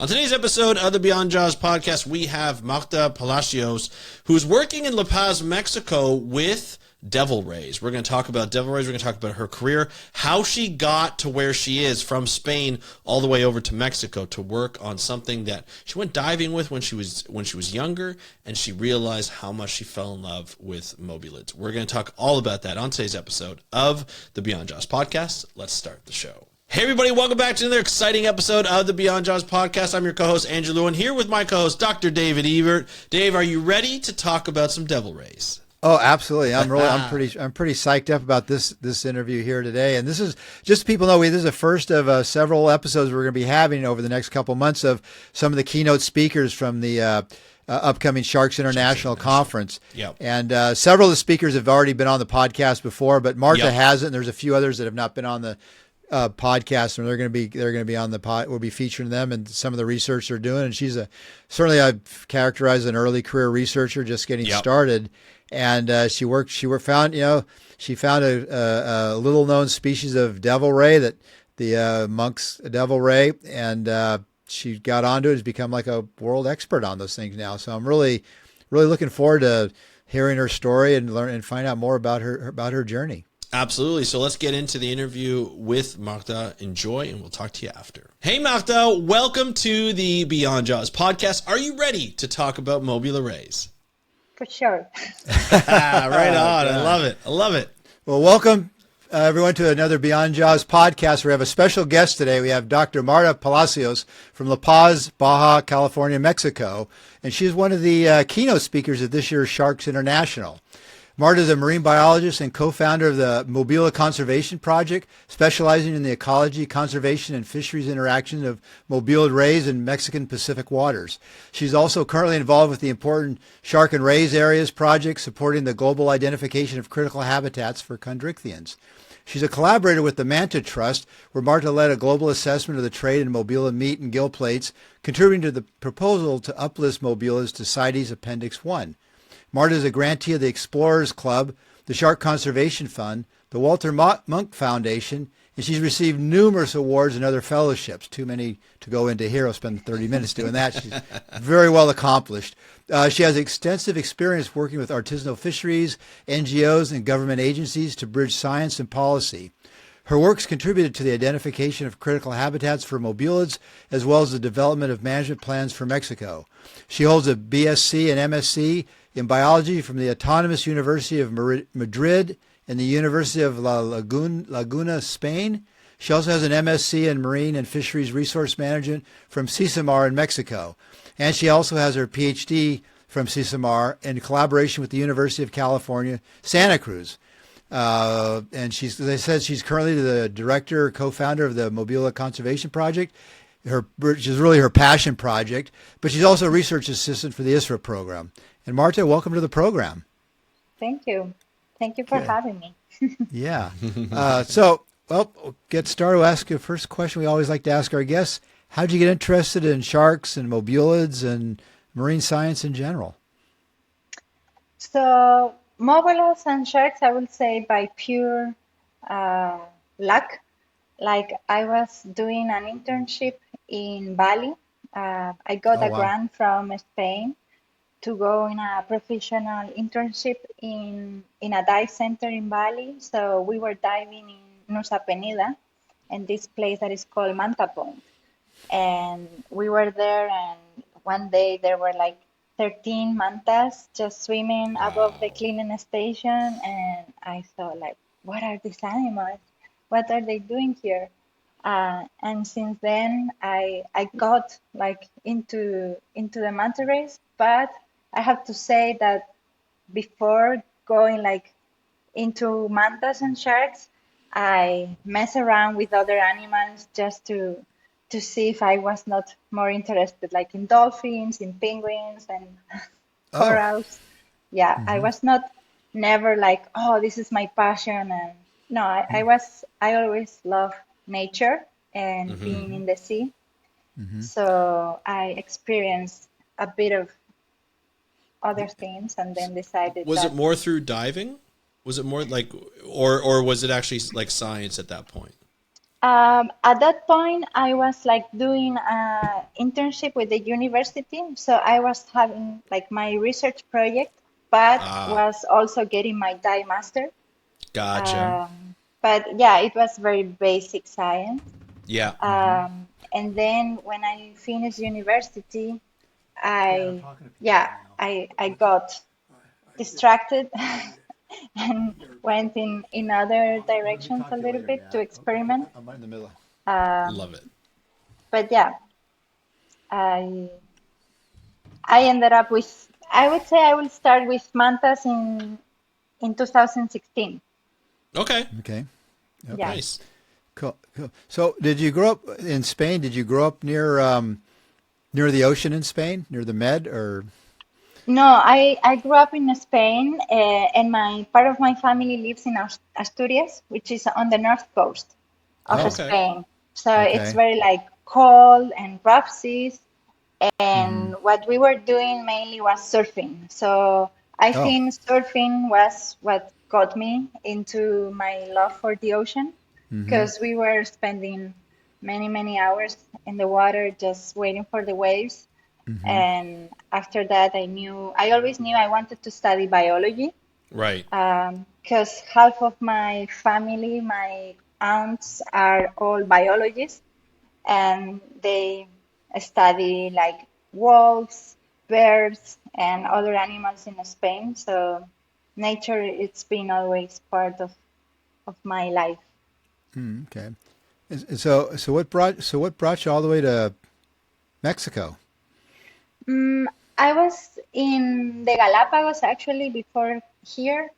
On today's episode of the Beyond Jaws podcast, we have Marta Palacios, who's working in La Paz, Mexico with devil rays. We're going to talk about devil rays. We're going to talk about her career, how she got to where she is from Spain all the way over to Mexico to work on something that she went diving with when she was younger, and she realized how much she fell in love with mobulids. We're going to talk all about that on today's episode of the Beyond Jaws podcast. Let's start the show. Hey everybody, welcome back to another exciting episode of the Beyond Jaws podcast. I'm your co-host Andrew Lewin, here with my co-host Dr. David Ebert. Dave, are you ready to talk about some devil rays? Oh, absolutely. I'm pretty psyched up about this interview here today. And this is, just so people know, this is the first of several episodes we're going to be having over the next couple months of some of the keynote speakers from the upcoming Sharks International Conference. Yep. And several of the speakers have already been on the podcast before, but Marta hasn't. And there's a few others that have not been on the podcast, and they're going to be on the pod. We'll be featuring them and some of the research they're doing. And she's I've characterized an early career researcher just getting started. And she found a little known species of devil ray, that the monk's devil ray, and she got onto it, has become like a world expert on those things now. So I'm really looking forward to hearing her story and learn and find out more about her journey. Absolutely. So let's get into the interview with Marta. Enjoy, and we'll talk to you after. Hey, Marta, welcome to the Beyond Jaws podcast. Are you ready to talk about Mobula rays? For sure. Right on. I love it. Well, welcome everyone to another Beyond Jaws podcast. We have a special guest today. We have Dr. Marta Palacios from La Paz, Baja California, Mexico, and she's one of the keynote speakers at this year's Sharks International. Marta is a marine biologist and co-founder of the Mobula Conservation Project, specializing in the ecology, conservation, and fisheries interaction of mobulid rays in Mexican Pacific waters. She's also currently involved with the important Shark and Rays Areas project, supporting the global identification of critical habitats for chondrichthyans. She's a collaborator with the Manta Trust, where Marta led a global assessment of the trade in mobula meat and gill plates, contributing to the proposal to uplist mobulas to CITES Appendix 1. Marta is a grantee of the Explorers Club, the Shark Conservation Fund, the Walter Munk Foundation, and she's received numerous awards and other fellowships. Too many to go into here. I'll spend 30 minutes doing that. She's very well accomplished. She has extensive experience working with artisanal fisheries, NGOs, and government agencies to bridge science and policy. Her work's contributed to the identification of critical habitats for mobulids, as well as the development of management plans for Mexico. She holds a BSc and MSc in biology from the Autonomous University of Madrid and the University of Laguna, Spain. She also has an MSc in Marine and Fisheries Resource Management from CISAMAR in Mexico. And she also has her PhD from CISAMAR in collaboration with the University of California, Santa Cruz. And she's, as I said, she's currently the director, co-founder of the Mobula Conservation Project, which is really her passion project, but she's also a research assistant for the ISRA program. And Marta, welcome to the program. Thank you. Thank you for having me. Yeah. We'll get started. We'll ask you the first question we always like to ask our guests. How did you get interested in sharks and mobulids and marine science in general? So, mobulas and sharks, I would say by pure luck. Like, I was doing an internship in Bali. I got a grant from Spain to go in a professional internship in a dive center in Bali. So we were diving in Nusa Penida, and this place that is called Manta Point. And we were there, and one day there were like 13 mantas just swimming above the cleaning station. And I thought, like, what are these animals? What are they doing here? And since then, I got like into the manta rays, but I have to say that before going like into mantas and sharks, I mess around with other animals just to see if I was not more interested, like in dolphins, in penguins, and corals. Yeah, I was never like, oh, this is my passion. And no, I always loved nature and being in the sea. So I experienced a bit of other things and then decided. Was it more through diving? Was it more like, or was it actually like science at that point? At that point, I was like doing an internship with the university, so I was having like my research project, but Ah, was also getting my dye master. gotcha. But yeah, it was very basic science. Yeah. And then when I finished university, I yeah, I got distracted and went in other directions a little bit to experiment. I'm right in the middle. Love it. But yeah, I I ended up with, I would say I will start with mantas in 2016. Okay. Okay. Yeah. Okay. Nice. Cool. Cool. So, did you grow up in Spain? Did you grow up near the ocean in Spain, near the Med, or? No, I grew up in Spain, and my part of my family lives in Asturias, which is on the north coast of Oh, Okay. Spain. So it's okay. very like cold and rough seas. Hmm. And what we were doing mainly was surfing. So I Oh. think surfing was what got me into my love for the ocean Hmm. because we were spending many, many hours in the water just waiting for the waves. Hmm. And after that, I always knew I wanted to study biology Right. because half of my family, my aunts, are all biologists and they study like wolves, bears, and other animals in Spain. So nature, it's been always part of my life. Okay. So what brought you all the way to Mexico? Mm, I was in the Galapagos actually before here.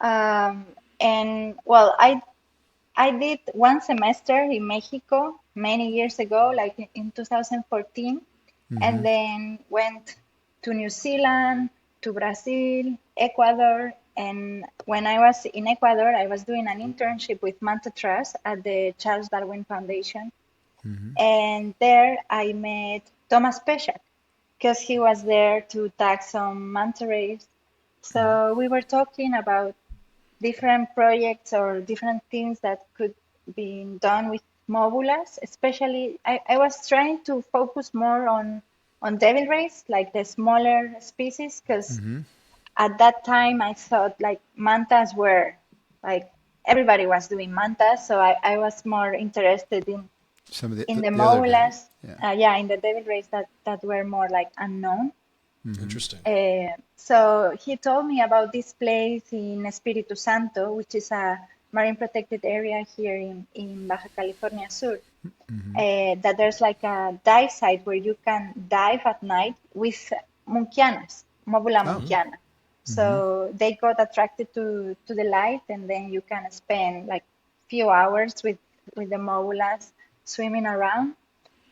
Um, and well, I did one semester in Mexico many years ago, like in 2014, Hmm. and then went to New Zealand, to Brazil, Ecuador. And when I was in Ecuador, I was doing an internship with Manta Trust at the Charles Darwin Foundation. Hmm. And there I met Thomas Peshak because he was there to tag some manta rays. So we were talking about different projects or different things that could be done with mobulas. Especially, I was trying to focus more on devil rays, like the smaller species, because Hmm. at that time I thought like mantas were like everybody was doing mantas, so I was more interested Some of in the the other devil. mobulas. Yeah. Yeah, in the devil rays that were more like unknown. Hmm. Interesting. So he told me about this place in Espiritu Santo, which is a marine protected area here in Baja California Sur, Hmm. that there's like a dive site where you can dive at night with munkianas, Mobula Oh. munkiana. Hmm. So they got attracted to the light, and then you can spend like few hours with the mobulas swimming around.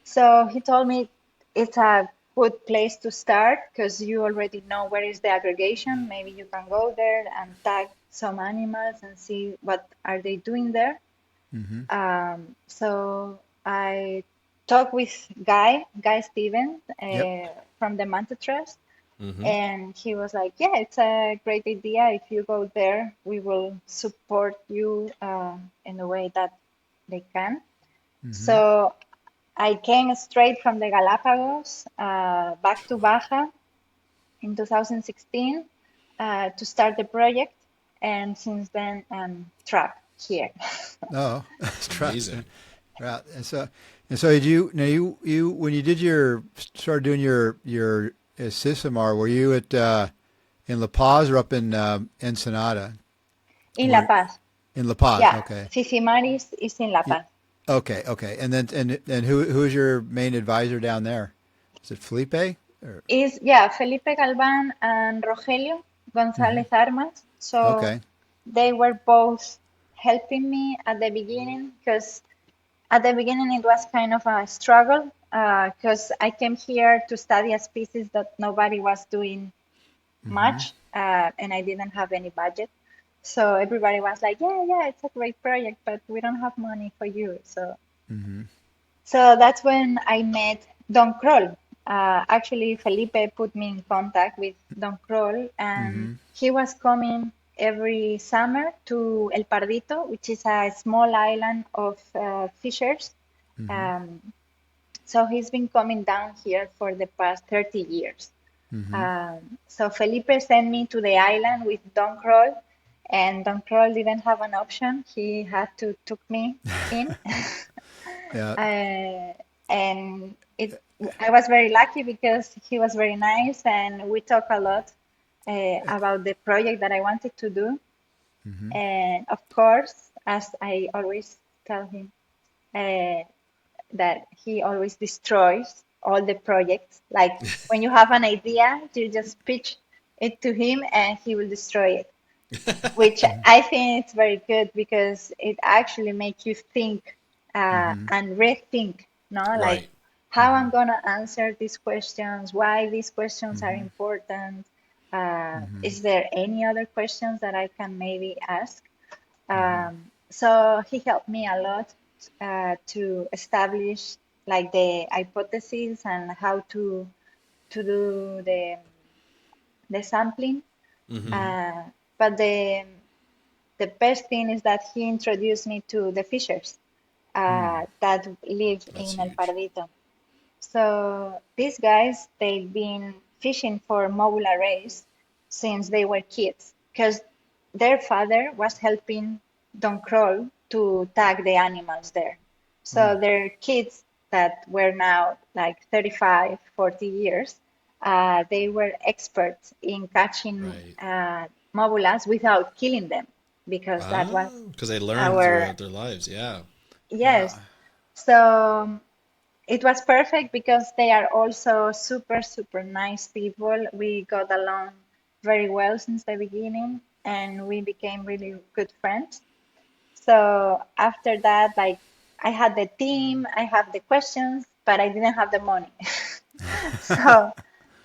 So he told me it's a good place to start because you already know where is the aggregation. Maybe you can go there and tag some animals and see what are they doing there. Hmm. So I talked with Guy Stevens Yep. from the Manta Trust, Mm-hmm. and he was like, "Yeah, it's a great idea. If you go there, we will support you in the way that they can." Hmm. So I came straight from the Galapagos back to Baja in 2016 to start the project, and since then I'm trapped here. Oh, that's trash. Amazing. Right. And so did you now you when you did your started doing your Sysamar, were you at in La Paz or up in Ensenada? In La Were Paz. in La Paz? Yeah, Okay. Sisimaris is in La Yeah. Paz. Okay. Okay. And then and who's your main advisor down there? Is it Felipe? Or Is yeah, Felipe Galvan and Rogelio hmm. González Armas. So Okay. they were both helping me at the beginning because at the beginning it was kind of a struggle because I came here to study a species that nobody was doing Hmm. much and I didn't have any budget. So everybody was like, yeah, yeah, it's a great project, but we don't have money for you. Hmm. So that's when I met Don Kroll. Actually, Felipe put me in contact with Don Kroll, and Hmm. he was coming. every summer to El Pardito, which is a small island of fishers. Mm-hmm. So he's been coming down here for the past 30 years. Mm-hmm. So Felipe sent me to the island with Don Kroll, and Don Kroll didn't have an option. He had to took me in. Yeah. uh, and I was very lucky because he was very nice, and we talked a lot about the project that I wanted to do. Mm-hmm. And of course, as I always tell him, uh, that he always destroys all the projects. Like when you have an idea, you just pitch it to him and he will destroy it, which I think it's very good because it actually makes you think Mm-hmm. and rethink, no? Like Right. how I'm gonna answer these questions, why these questions are Mm-hmm. important. Mm-hmm. Is there any other questions that I can maybe ask? Mm-hmm. So he helped me a lot to establish like the hypothesis and how to do the sampling. Mm-hmm. Mm-hmm. Uh, but the best thing is that he introduced me to the fishers that live That's in El huge. Pardito. So these guys, they've been fishing for Mobula rays since they were kids, because their father was helping Don Kroll to tag the animals there. So their kids that were now like 35, 40 years, they were experts in catching Right. Mobulas without killing them, because that Ah, was because they learned our, throughout their lives. Yeah. Yeah. yes. So it was perfect because they are also super, super nice people. We got along very well since the beginning and we became really good friends. So after that, like I had the team, I have the questions, but I didn't have the money. So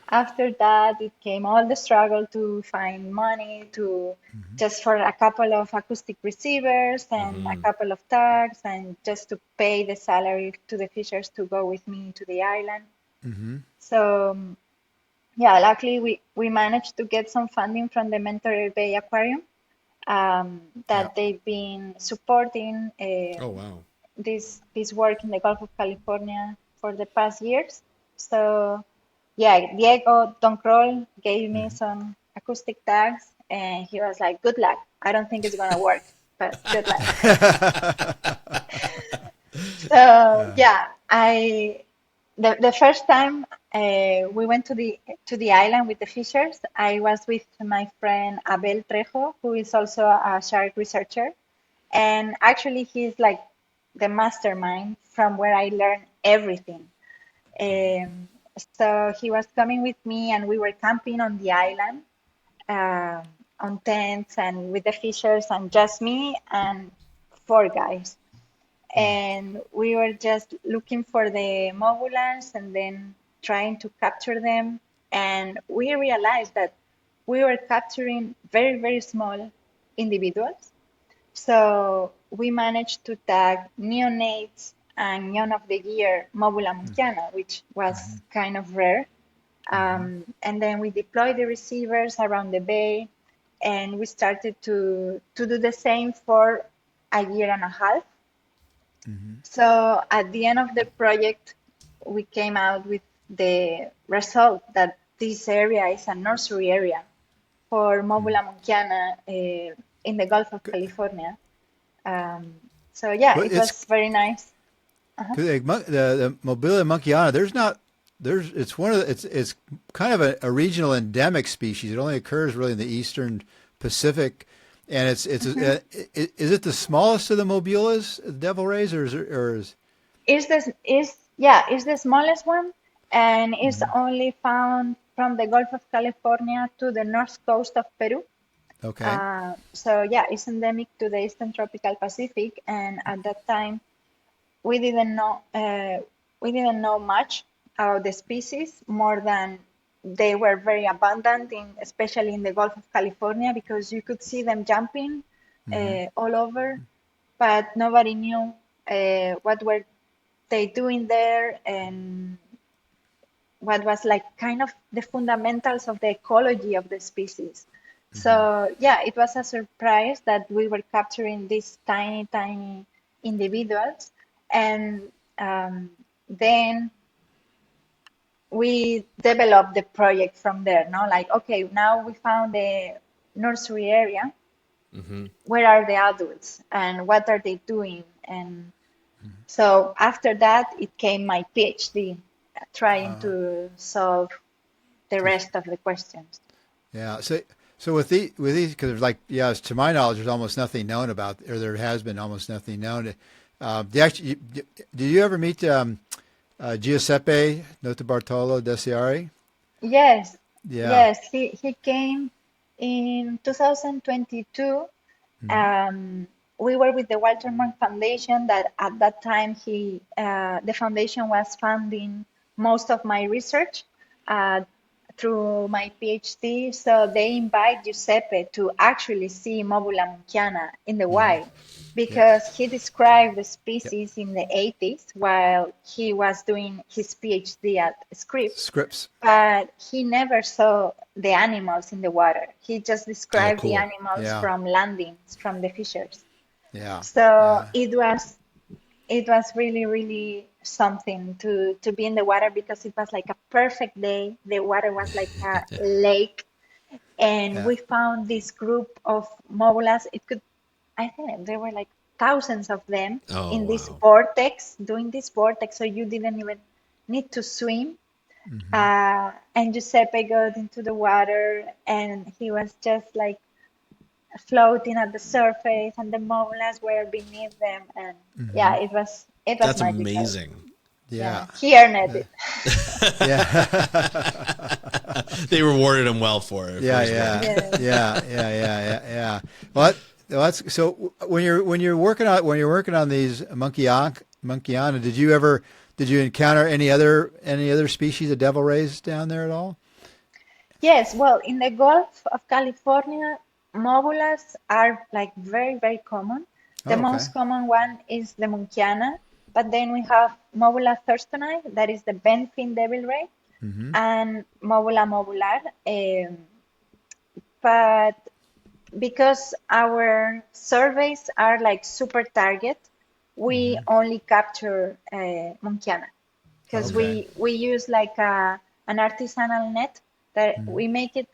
after that, it came all the struggle to find money to just for a couple of acoustic receivers and a Mm-hmm. couple of tags and just to pay the salary to the fishers to go with me to the island. Mm-hmm. So yeah, luckily we managed to get some funding from the Mentor Bay Aquarium Yeah. that they've been supporting Oh, wow. this work in the Gulf of California for the past years. So yeah, Diego Don Kroll gave me Mm-hmm. some acoustic tags, and he was like, "Good luck. I don't think it's gonna work, but good luck." So yeah, I the first time we went to the island with the fishers, I was with my friend Abel Trejo, who is also a shark researcher, and actually he's like the mastermind from where I learned everything. Um, so he was coming with me, and we were camping on the island um, on tents and with the fishers, and just me and four guys. And we were just looking for the mobulas and then trying to capture them. And we realized that we were capturing very, very small individuals. So we managed to tag neonates and young of the year Mobula munkiana, which was kind of rare. Mm-hmm. And then we deployed the receivers around the bay, and we started to do the same for a year and a half. Mm-hmm. So at the end of the project, we came out with the result that this area is a nursery area for Mobula munkiana in the Gulf of California. Um, so yeah, Well, it it's was very nice. Uh-huh. the Mobula monkeyana. It's one of it's kind of a regional endemic species. It only occurs really in the eastern Pacific, and Mhm. is it the smallest of the Mobulas, devil rays, or is Is the smallest one, and is Mhm. only found from the Gulf of California to the north coast of Peru. Okay. So yeah, it's endemic to the eastern tropical Pacific, and at that time we didn't know we didn't know much about the species more than they were very abundant in, especially in the Gulf of California, because you could see them jumping Hmm. all over, but nobody knew what were they doing there and what was like kind of the fundamentals of the ecology of the species. So yeah, it was a surprise that we were capturing these tiny, tiny individuals, and then we developed the project from there. No, like okay, now we found the nursery area. Where are the adults and what are they doing? And so after that, it came my PhD, trying to solve the rest of the questions. Yeah. So with these, because there's like, yes, to my knowledge, there's almost nothing known about, or there has been almost nothing known. Did you ever meet Giuseppe Notarbartolo Desiari? Yes, Yeah. yes, he came in 2022. We were with the Walter Monk Foundation. That at that time the foundation was funding most of my research uh, through my PhD. So they invite Giuseppe to actually see Mobula munkiana in the wild, Yeah. because he described the Yep. species in the 80s while he was doing his PhD at Scripps, Scripts. but he never saw the animals in the water. He just Oh, described the cool. animals Yeah. from landings, from the fishers. Yeah. So Yeah. it was really, really something to be in the water, because it was like a perfect day. The water was like a lake, and Yeah. we found this group of mobulas. I think there were like thousands of them Oh, in this wow. vortex, doing this vortex, so you didn't even need to swim. And Giuseppe got into the water, and he was just like floating at the surface, and the molas were beneath them, and yeah, it was That's magical. amazing. Yeah, Yeah. he earned it. Yeah. They rewarded him well for it. Yeah, for his work. Yes. yeah. Well, that's so. When you're working on these monkeyana, did you encounter any other species of devil rays down there at all? Yes, well, in the Gulf of California, mobulas are like very, very common. The Oh, okay. most common one is the Munkiana, but then we have Mobula thurstonii, that is the bentfin devil ray, and Mobula mobular. But because our surveys are like super target, we only capture Munkiana, because Okay. we use like an artisanal net that we make it.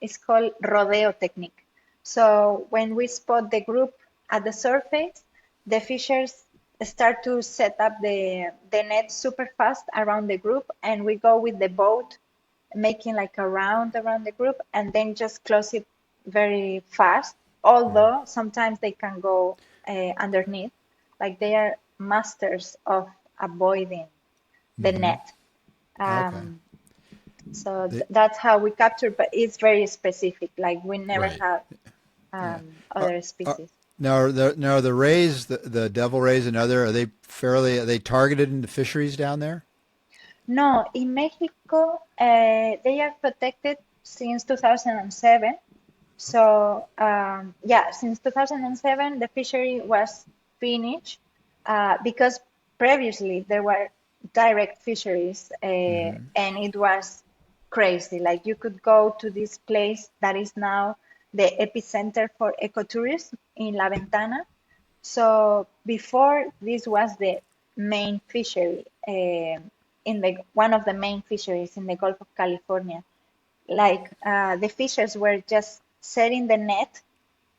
It's called rodeo technique. So when we spot the group at the surface, the fishers start to set up the net super fast around the group, and we go with the boat making like a round around the group, and then just close it very fast. Although sometimes they can go underneath, like they are masters of avoiding the net. Okay. So The, that's how we capture, but it's very specific. Like we never Right. have yeah. other species. Now, are the rays, the devil rays and are they targeted in the fisheries down there? No, in Mexico, they are protected since 2007. So yeah, since 2007, the fishery was finished because previously there were direct fisheries, and it was crazy. Like you could go to this place that is now the epicenter for ecotourism in La Ventana. So before, this was the main fishery in the one of the main fisheries in the Gulf of California. Like the fishers were just setting the net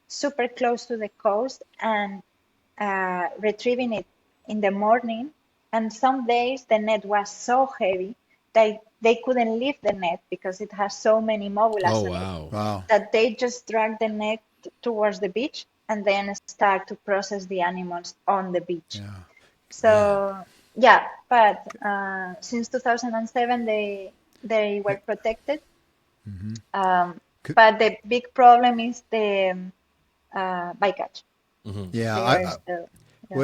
super close to the coast and retrieving it in the morning. And some days the net was so heavy that they couldn't leave the net because it has so many Oh, mobulas on it, wow. Wow. that they just drag the net towards the beach and then start to process the animals on the beach. Yeah. Man. So yeah, but since 2007 they were protected. Could- But the big problem is the bycatch. Yeah. They are still, yeah.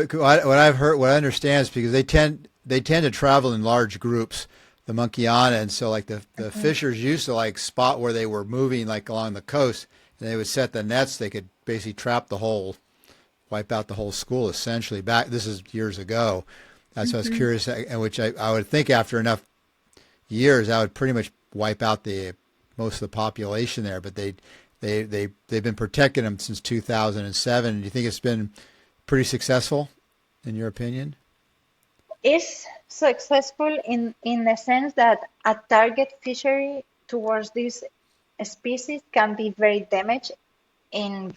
What I've heard, what I understand is because they tend to travel in large groups, the monkeyana, and so like the fishers used to like spot where they were moving like along the coast, and they would set the nets. They could basically wipe out the whole school essentially. This is years ago. That's why I was curious, and which I would think after enough years, that would pretty much wipe out the most of the population there. But they've been protecting them since 2007. Do you think it's been pretty successful, in your opinion? Is successful in the sense that a target fishery towards this species can be very damaged in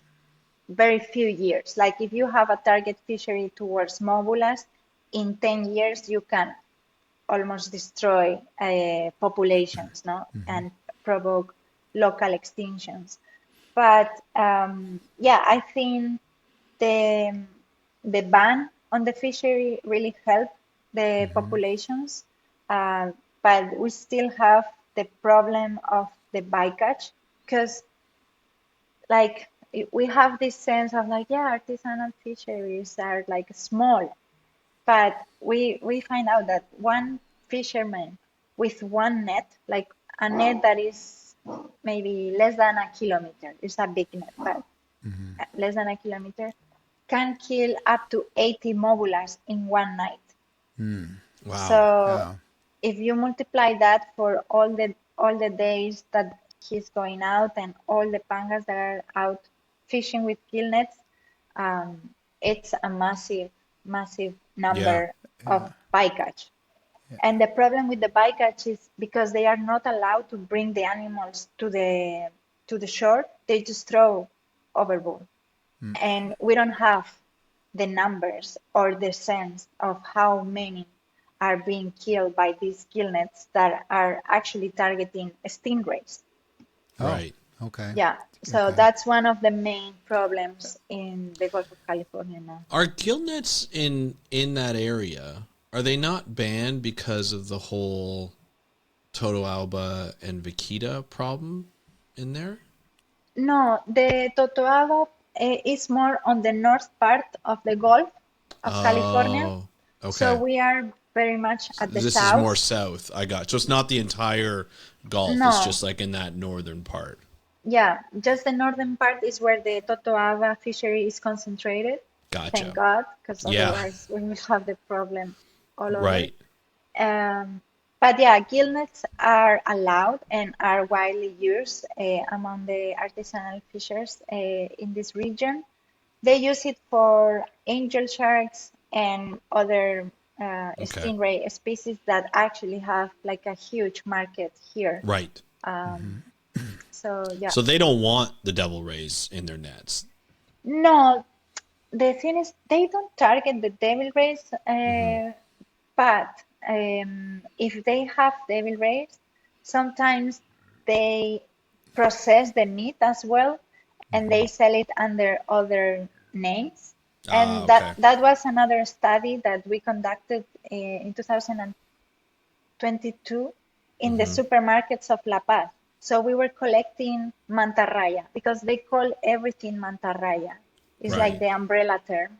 very few years. Like if you have a target fishery towards mobulas, in 10 years you can almost destroy populations, no, and provoke local extinctions. But yeah, I think the the ban on the fishery really helped the populations, uh, but we still have the problem of the bycatch because like we have this sense of like, yeah, artisanal fisheries are like small, but we find out that one fisherman with one net, like a net that is maybe less than a kilometer, it's a big net, but less than a kilometer, can kill up to 80 mobulas in one night. Wow. So Wow. if you multiply that for all the days that he's going out and all the pangas that are out fishing with gill nets, it's a massive Yeah. number of bycatch. And the problem with the bycatch is because they are not allowed to bring the animals to the shore, they just throw overboard. And we don't have the numbers or the sense of how many are being killed by these gill nets that are actually targeting stingrays. Oh, Right. okay. Yeah, so Okay. that's one of the main problems in the Gulf of California now. Are gill nets in that area? Are they not banned because of the whole Toto Alba and Vaquita problem in there? No, the Totoaba is more on the north part of the Gulf of California. Oh, So okay. we are very much at the This is more south. south. I got. So it's not the entire Gulf. It's No, just like in that northern part. yeah, just the northern part is where the Totoaba fishery is concentrated. Thank Gotcha. God, because Yeah. otherwise we will have the problem all over. Right. Um, but yeah, gill nets are allowed and are widely used among the artisanal fishers in this region. They use it for angel sharks and other Okay. stingray species that actually have like a huge market here. Right. Um, so yeah, So they don't want the devil rays in their nets. no, the thing is they don't target the devil rays, but if they have devil rays, sometimes they process the meat as well, and they sell it under other names. Ah, And that okay. that was another study that we conducted in 2022 in the supermarkets of La Paz. So we were collecting mantarraya because they call everything mantarraya. It's like Right. the umbrella term.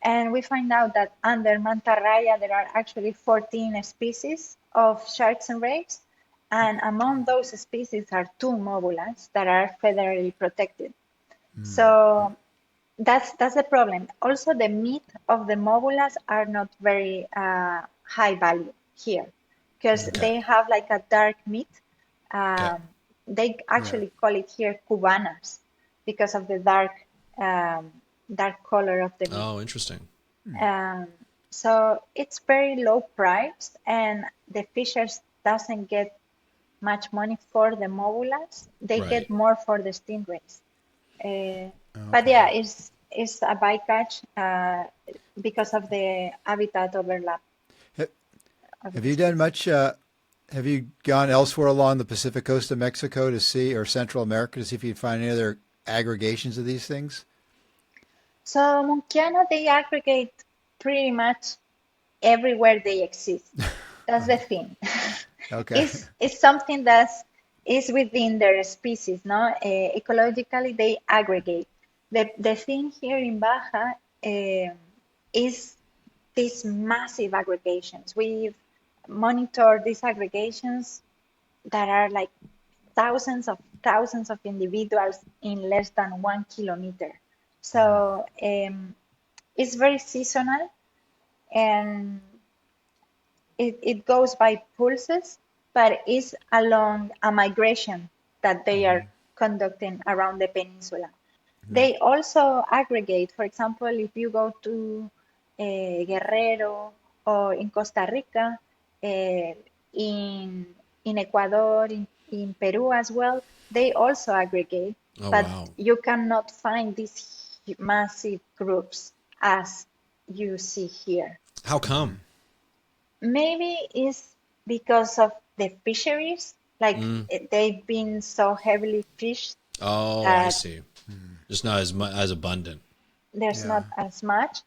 And we find out that under mantarraya there are actually 14 species of sharks and rays. And among those species are two mobulas that are federally protected. So that's the problem. Also, the meat of the mobulas are not very high value here because Okay. they have like a dark meat. Okay. Um, they Yeah. actually call it here cubanas because of the um, dark color of the meat. Oh, interesting. Um, so it's very low priced, and the fishers doesn't get much money for the mobulas. They Right. get more for the stingrays. Uh, but Okay. yeah, it's a bycatch because of the habitat overlap Ha- of Have the you done species. much? Have you gone elsewhere along the Pacific coast of Mexico to see, or Central America to see if you find any other aggregations of these things? So Munkiana, they aggregate pretty much everywhere they exist. That's the thing. Okay. It's something that is within their species, no? Ecologically, they aggregate. The thing here in Baja is these massive aggregations. We've monitored these aggregations that are like thousands of individuals in less than 1 kilometer. So it's very seasonal, and it goes by pulses, but it's along a migration that they are conducting around the peninsula. They also aggregate. For example, if you go to Guerrero or in Costa Rica, in Ecuador, in Peru as well, they also aggregate, Oh, but wow. you cannot find these massive groups as you see here. How come? Maybe it's because of the fisheries, like they've been so heavily fished Oh, I that see. Just not as abundant. there's Yeah. not as much,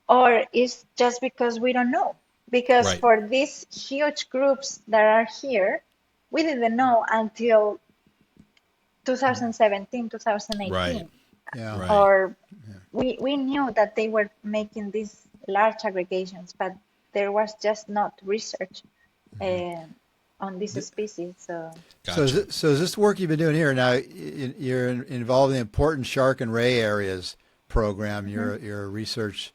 or it's just because we don't know. Because Right. for these huge groups that are here, we didn't know until 2017, Right. 2018, Yeah. Right. or we knew that they were making these large aggregations, but there was just not research uh, on this species. So Gotcha. So is this work you've been doing here now? You're involved in the important shark and ray areas program. You're a research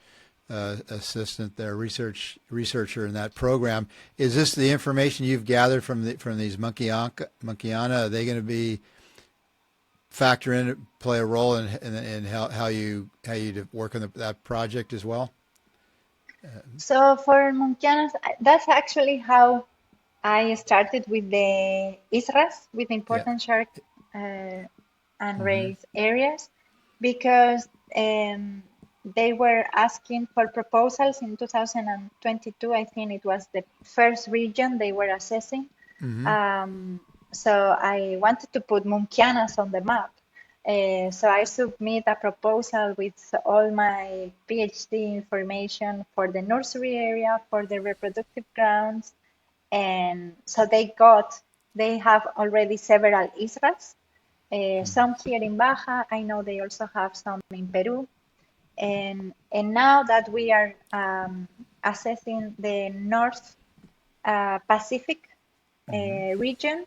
assistant there, researcher in that program. Is this the information you've gathered from these monkeyana? Are they going to be factor in, play a role in how you work on that project as well? so for Munkianas, that's actually how I started with the ISRAS, with Yeah. important shark and race areas, because they were asking for proposals in 2022. I think it was the first region they were assessing. Um, so I wanted to put Munkianas on the map. So I submit a proposal with all my PhD information for the nursery area, for the reproductive grounds, and so they have already several ISRAs, some here in Baja. I know they also have some in Peru. And now that we are assessing the North Pacific region,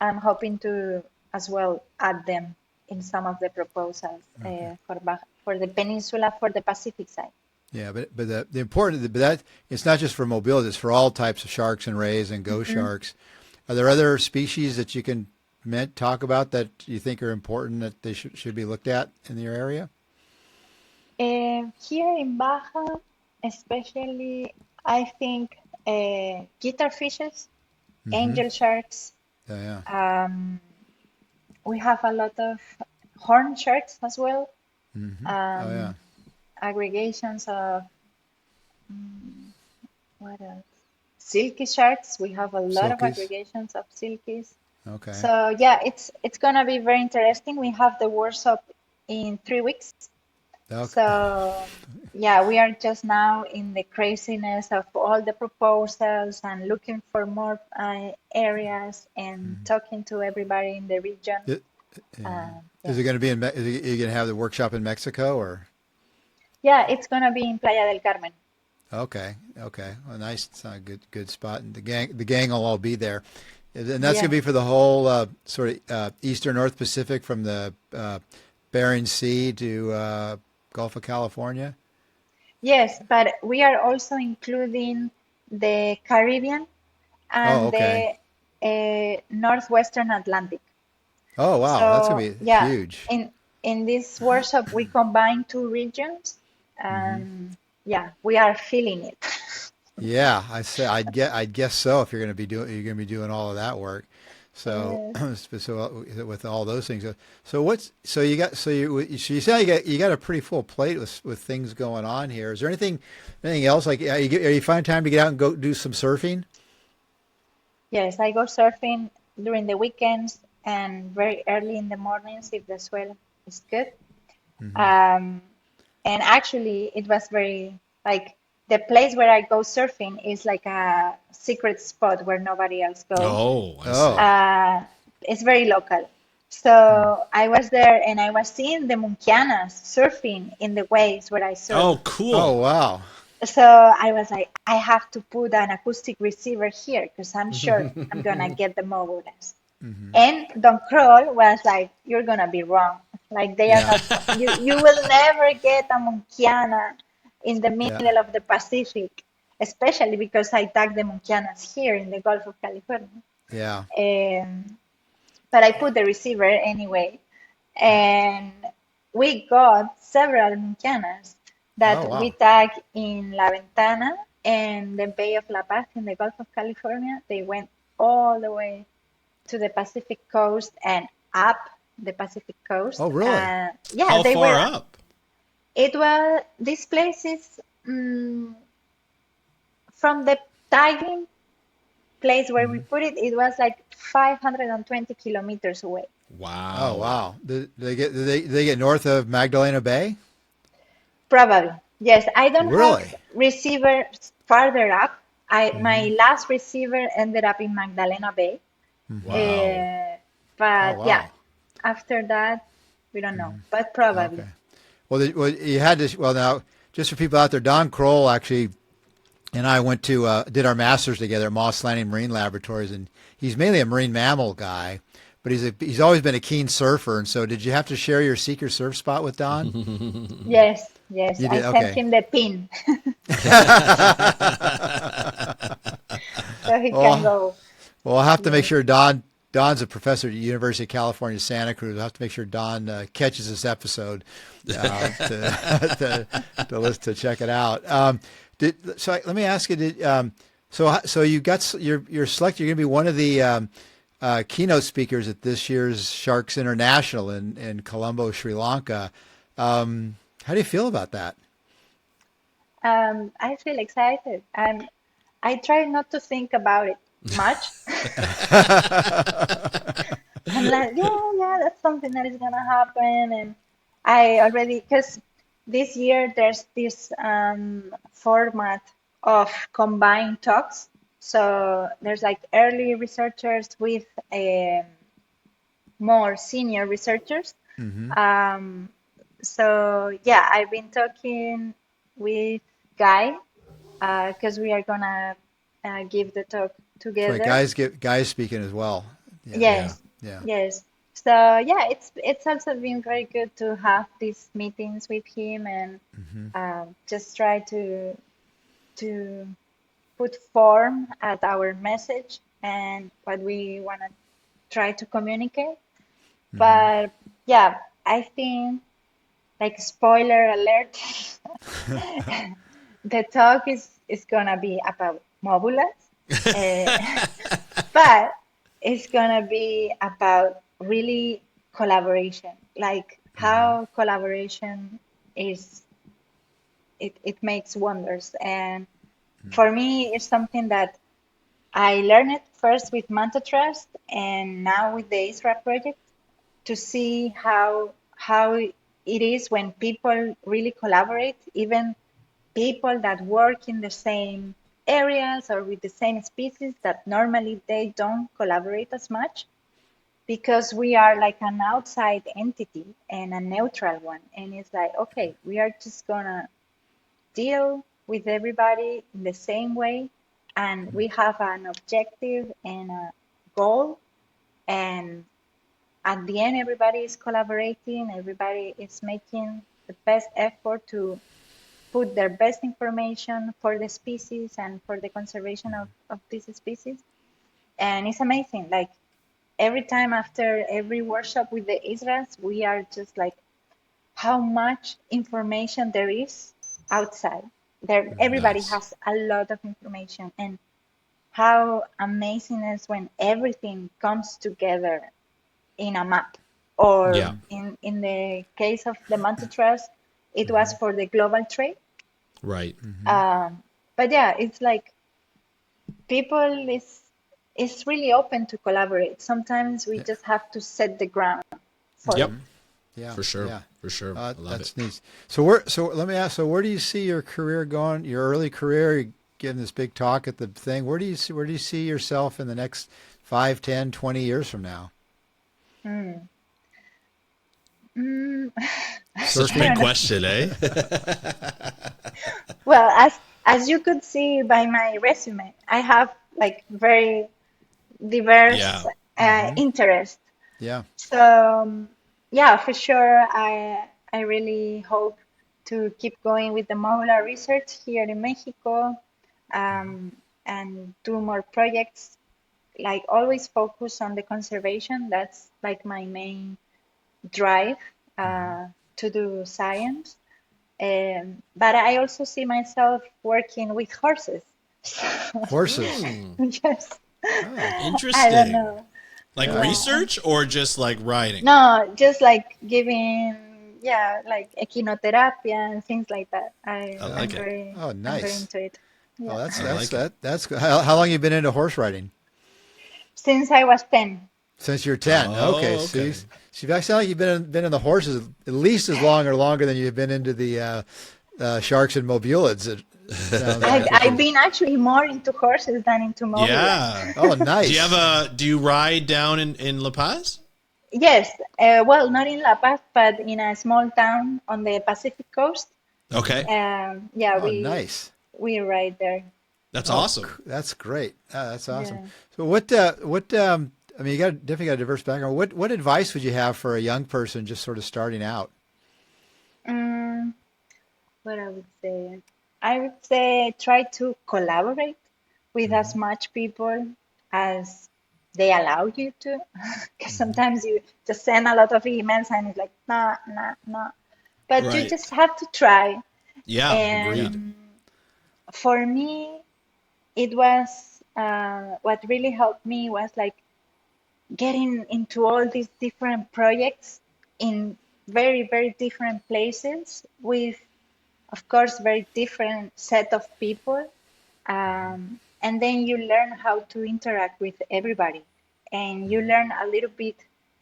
I'm hoping to as well add them in some of the proposals for the peninsula, for the Pacific side. Yeah, but the important, but that it's not just for mobility; it's for all types of sharks and rays and ghost sharks. Are there other species that you can talk about that you think are important that they should be looked at in your area? Here in Baja, especially, I think guitar fishes, angel sharks. Yeah. Um, we have a lot of horn sharks as well. Oh yeah. Aggregations of what else? Silky sharks. We have a lot of Silkies. aggregations of silkies. Okay. So yeah, it's gonna be very interesting. We have the workshop in 3 weeks. Okay. So yeah, we are just now in the craziness of all the proposals and looking for more areas and talking to everybody in the region. It- yeah. Yeah. Is it going to be in? Are you going to have the workshop in Mexico or? Yeah, it's gonna be in Playa del Carmen. Okay. Okay. Well, nice. It's a good spot, and the gang will all be there, and that's going to Yeah. be for the whole sort of eastern North Pacific from the Bering Sea to Gulf of California. Yes, but we are also including the Caribbean Oh, and okay. the Northwestern Atlantic. Oh, wow. That's going So to be yeah, huge. in this workshop we combine two regions, and yeah, we are feeling it. Yeah, I'd guess so if you're going to be doing all of that work. So Yes. so with all those things. So you say you got a pretty full plate with things going on here. Is there anything else like are you find time to get out and go do some surfing? Yes, I go surfing during the weekends and very early in the mornings if the swell is good. Um, and actually, it was very like the place where I go surfing is like a secret spot where nobody else goes. Oh, I see. Oh, It's very local. So I was there and I was seeing the Munkianas surfing in the waves where I surf. Oh, oh cool. wow. So I was like, I have to put an acoustic receiver here because I'm sure I'm gonna get the mobulas. And Don Kroll was like, "You're gonna be wrong. Like they are Yeah, not. You will never get a Munkiana in the yeah, middle of the Pacific, especially because I tag the Munkianas here in the Gulf of California." yeah. Um, but I put the receiver anyway. And we got several Munchianas Oh, that we wow. tag in La Ventana and the Bay of La Paz in the Gulf of California. They went all the way to the Pacific coast and up the Pacific coast. Oh, really? Yeah, How they far were. up? It was this place is from the tagging place where we put it. It was like 520 kilometers away. Oh, Wow. wow. Do they get north of Magdalena Bay? Probably. Yes, I don't have Really? receivers farther up. I Hmm. my last receiver ended up in Magdalena Bay. Hmm. Wow. Oh, But yeah, wow. after that, we don't know. But probably. Okay. Well, you had to. Well, now, just for people out there, Don Kroll actually and I went to did our masters together at Moss Landing Marine Laboratories, and he's mainly a marine mammal guy, but he's always been a keen surfer. And so, did you have to share your secret surf spot with Don? Yes, yes. You I did. sent Okay. him the pin so he can well, go. well, I'll have to make Yes. sure Don's a professor at the University of California, Santa Cruz. I'll have to make sure Don catches this episode to check it out. Let me ask you. So you got you're selected. You're going to be one of the keynote speakers at this year's Sharks International in Colombo, Sri Lanka. How do you feel about that? I feel excited. I try not to think about it much. I'm like, yeah, yeah, that's something that is gonna happen. And I already, because this year there's this format of combined talks. So there's like early researchers with more senior researchers. Hmm. Um, so yeah, I've been talking with Guy because we are gonna give the talk That's right. together. Guys speaking as well. Yeah. Yeah. Yes, Yeah. yes. So yeah, it's also been very good to have these meetings with him and Hmm. just try to put form at our message and what we want to try to communicate. Hmm. But yeah, I think like spoiler alert, the talk is gonna be about mobulas. Uh, but it's gonna be about really collaboration, like Hmm. how collaboration is it makes wonders. And for me, it's something that I learned it first with Manta Trust and now with the ISRA project to see how it is when people really collaborate, even people that work in the same areas or with the same species that normally they don't collaborate as much because we are like an outside entity and a neutral one. And it's like, okay, we are just gonna deal with everybody in the same way, and we have an objective and a goal. And at the end, everybody is collaborating, everybody is making the best effort to put their best information for the species and for the conservation of this species. And it's amazing. Like every time after every workshop with the ISRAs, we are just like how much information there is outside. There, everybody Nice. has a lot of information, and how amazing is when everything comes together in a map. Or Yeah. Hmm. in the case of the Manta Trust, it was Hmm. for the global trade. Right. Hmm. Um, but yeah, it's like people is really open to collaborate. Sometimes we Yeah. just have to set the ground for it. Yep. Hmm. Yeah. For sure. Yeah. For sure. I love it. That's neat. So let me ask. So where do you see your career going? Your early career, you're giving this big talk at the thing. Where do you see yourself in the next 5, 10, 20 years from now? Mm. Mm. Such I big don't know. question, eh? Well, as you could see by my resume, I have like very diverse Yeah. Hmm. interest. Yeah. So yeah, for sure, I really hope to keep going with the Mobula research here in Mexico, and do more projects like always focus on the conservation. That's like my main drive to do science. But I also see myself working with horses. Horses. Yes. Oh, I don't Interesting. know. Like yeah. research or just like riding? No, just like giving, yeah, like echinotherapy and things like that. I like it. Oh, I'm very nice. into it. Oh, Yeah. that's I that's like it. that's good. How long you been into horse riding? Since I was 10. Since you're 10. Okay, Oh, okay. so you sound like you've been in the horses at least as long or longer than you've been into the sharks and mobulids. It sounds like. I've been actually more into horses than into Mobula. Yeah. Oh, nice. Do you ride down in La Paz? Yes, well, not in La Paz, but in a small town on the Pacific coast. Okay. Yeah, Oh, nice. we ride there. That's awesome. That's great. That's awesome. Yeah. So I mean, definitely got a diverse background. What advice would you have for a young person just sort of starting out? Mm, what I would say try to collaborate with as much people as they allow you to, because sometimes you just send a lot of emails and it's like nah, nah, nah. But you Right. just have to try. Yeah. Agreed. And for me, it was what really helped me was like getting into all these different projects in very, very different places with, of course, very different set of people. And then you learn how to interact with everybody. And you learn a little bit,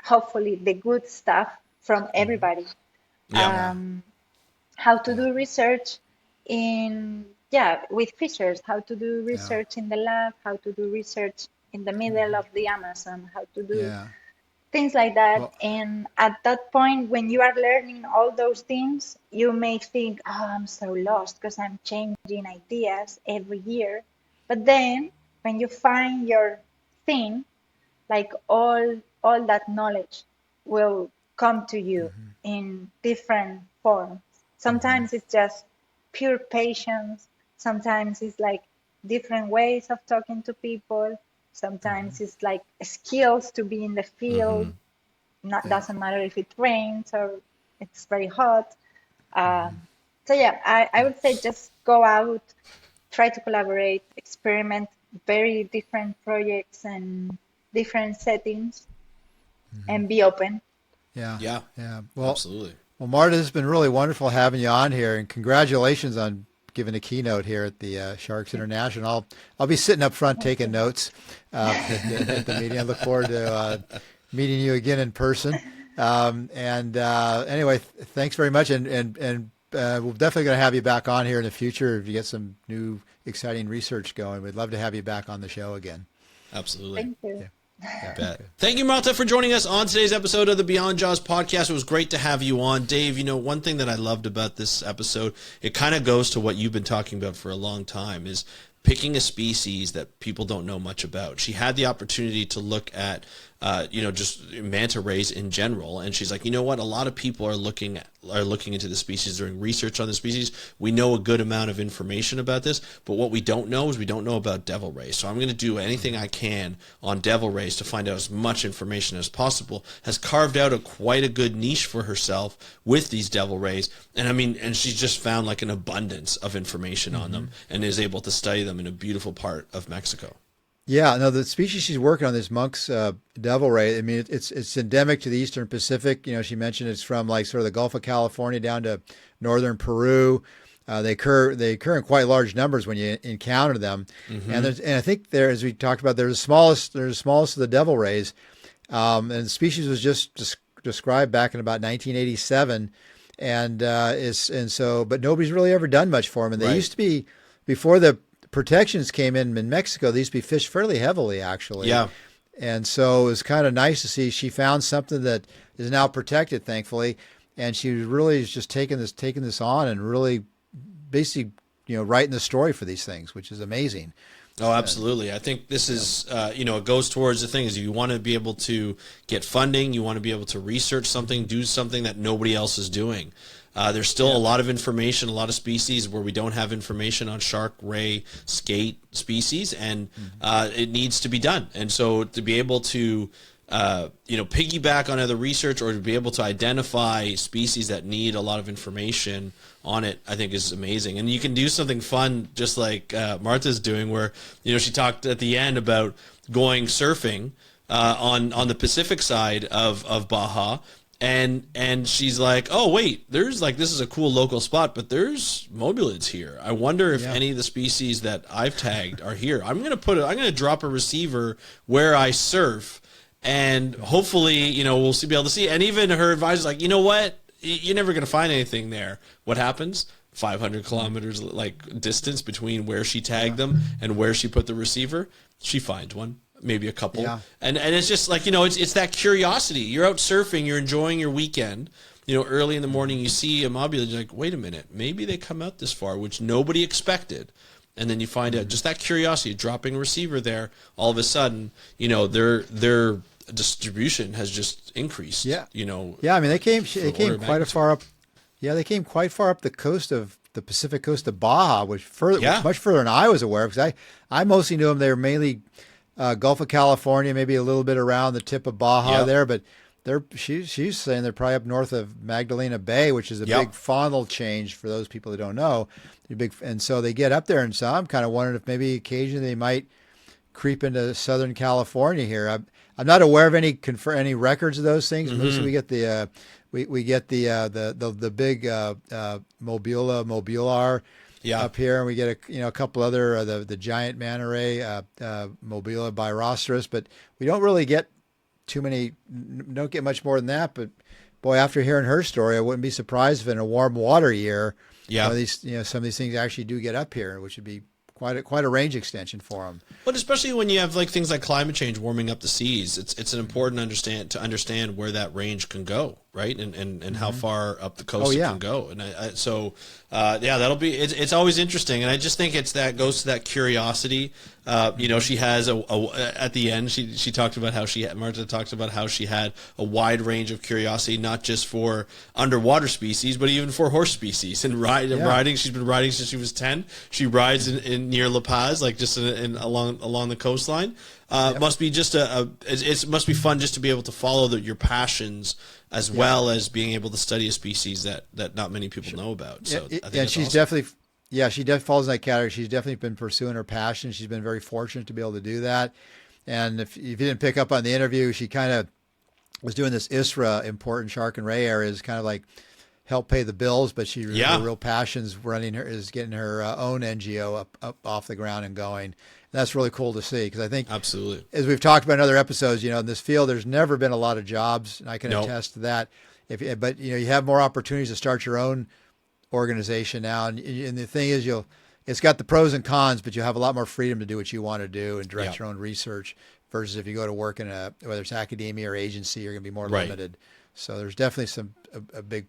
hopefully, the good stuff from everybody. Yeah. How to do research with fishers, how to do research in the lab, how to do research in the middle of the Amazon, how to do Yeah. things like that. Well, And at that point, when you are learning all those things, you may think, oh, I'm so lost because I'm changing ideas every year. But then when you find your thing, like all that knowledge will come to you in different forms. Sometimes it's just pure patience. Sometimes it's like different ways of talking to people. Sometimes it's like skills to be in the field. Not doesn't matter if it rains or it's very hot. So yeah, I would say just go out, try to collaborate, experiment very different projects and different settings, and be open. yeah. Yeah. Yeah. Well, Absolutely. Marta, it's been really wonderful having you on here, and congratulations on giving a keynote here at the Sharks International. I'll be sitting up front taking notes at the meeting. I look forward to meeting you again in person. Anyway, thanks very much, and we're definitely going to have you back on here in the future if you get some new exciting research going. We'd love to have you back on the show again. Absolutely. Thank you. Bet. Thank you, Marta, for joining us on today's episode of the Beyond Jaws podcast. It was great to have you on. Dave, one thing that I loved about this episode, it kind of goes to what you've been talking about for a long time, is picking a species that people don't know much about. She had the opportunity to look at, just manta rays in general, and she's like, you know what? A lot of people are looking into the species, doing research on the species. We know a good amount of information about this, but what we don't know is we don't know about devil rays. So I'm going to do anything I can on devil rays to find out as much information as possible. Has carved out quite a good niche for herself with these devil rays, and she's just found like an abundance of information on them and is able to study them in a beautiful part of Mexico. Yeah, no, the species she's working on, this Monk's devil ray, I mean, it's endemic to the Eastern Pacific. She mentioned it's from like sort of the Gulf of California down to northern Peru. They occur in quite large numbers when you encounter them. And I think as we talked about, they're the smallest of the devil rays. And the species was just described back in about 1987. But nobody's really ever done much for them. And they used to be, before the protections came in Mexico, they used to be fished fairly heavily, actually. Yeah. And so it was kind of nice to see she found something that is now protected, thankfully. And she really is just taking this on and really basically, writing the story for these things, which is amazing. Oh, absolutely. I think this is, it goes towards the thing is you want to be able to get funding. You want to be able to research something, do something that nobody else is doing. There's still a lot of information, a lot of species where we don't have information on shark, ray, skate species, and it needs to be done. And so to be able to piggyback on other research, or to be able to identify species that need a lot of information on it, I think is amazing. And you can do something fun, just like Marta's doing, where she talked at the end about going surfing on the Pacific side of Baja. And she's like, oh wait, there's this is a cool local spot, but there's mobulids here. I wonder if any of the species that I've tagged are here. I'm gonna drop a receiver where I surf, and hopefully we'll be able to see. And even her advisor's like, you know what, you're never gonna find anything there. What happens? 500 kilometers distance between where she tagged them and where she put the receiver. She finds one. Maybe a couple. And it's just it's that curiosity. You're out surfing, you're enjoying your weekend, early in the morning, you see a mobula, you're like, wait a minute, maybe they come out this far, which nobody expected. And then you find out, just that curiosity, dropping a receiver there, all of a sudden, their distribution has just increased. I mean, they came quite far up. Yeah, they came quite far up the coast of the Pacific coast of Baja, which much further than I was aware of, because I mostly knew them. They were mainly Gulf of California, maybe a little bit around the tip of Baja there, but she's saying they're probably up north of Magdalena Bay, which is a big faunal change for those people that don't know. And so they get up there, and so I'm kind of wondering if maybe occasionally they might creep into Southern California here. I'm not aware of any records of those things. Mostly we get the big mobular. Up here, and we get a couple other the giant manta ray, Mobula birostris, but we don't really get don't get much more than that. But boy, after hearing her story, I wouldn't be surprised if in a warm water year, some of these things actually do get up here, which would be quite a range extension for them. But especially when you have things like climate change warming up the seas, it's an important to understand where that range can go, right? And how far up the coast it can go. And that'll be it's always interesting. And I just think goes to that curiosity. She has at the end she talked about Marta talks about how she had a wide range of curiosity, not just for underwater species, but even for horse species. And riding, she's been riding since she was 10. She rides in near La Paz, just along the coastline. Must be just it must be fun just to be able to follow your passions, as well as being able to study a species that not many people know about. So I think she's awesome. She definitely falls in that category. She's definitely been pursuing her passion. She's been very fortunate to be able to do that. And if you didn't pick up on the interview, she kind of was doing this ISRA, important shark and ray areas, kind of help pay the bills, but her real passion's is getting her own NGO up off the ground and going. And that's really cool to see, because I think, absolutely, as we've talked about in other episodes, in this field, there's never been a lot of jobs, and I can attest to that. But you have more opportunities to start your own organization now, and the thing is, it's got the pros and cons, but you have a lot more freedom to do what you want to do and direct your own research, versus if you go to work in whether it's academia or agency, you're going to be more limited. So there's definitely a big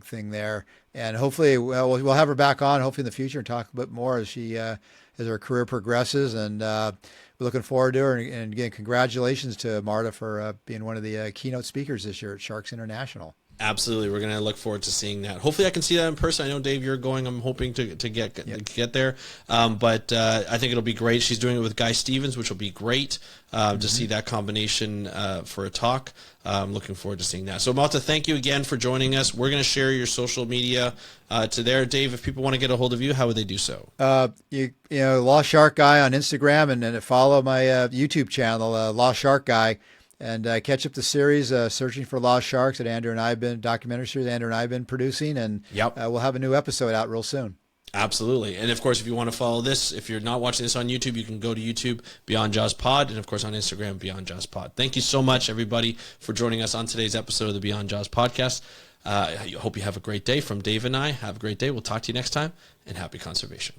thing there, and hopefully we'll have her back on hopefully in the future and talk a bit more as her career progresses, and we're looking forward to her. And again, congratulations to Marta for being one of the keynote speakers this year at Sharks International. Absolutely. We're going to look forward to seeing that. Hopefully I can see that in person. I know, Dave, you're going. I'm hoping to get there. But I think it'll be great. She's doing it with Guy Stevens, which will be great to see that combination for a talk. I'm looking forward to seeing that. So, Marta, thank you again for joining us. We're going to share your social media to there. Dave, if people want to get a hold of you, how would they do so? Lost Shark Guy on Instagram, and follow my YouTube channel, Lost Shark Guy. And catch up the series, Searching for Lost Sharks, that documentary series Andrew and I have been producing, and we'll have a new episode out real soon. Absolutely. And of course, if you want to follow this, if you're not watching this on YouTube, you can go to YouTube, Beyond Jaws Pod, and of course on Instagram, Beyond Jaws Pod. Thank you so much, everybody, for joining us on today's episode of the Beyond Jaws Podcast. I hope you have a great day. From Dave and I, have a great day. We'll talk to you next time, and happy conservation.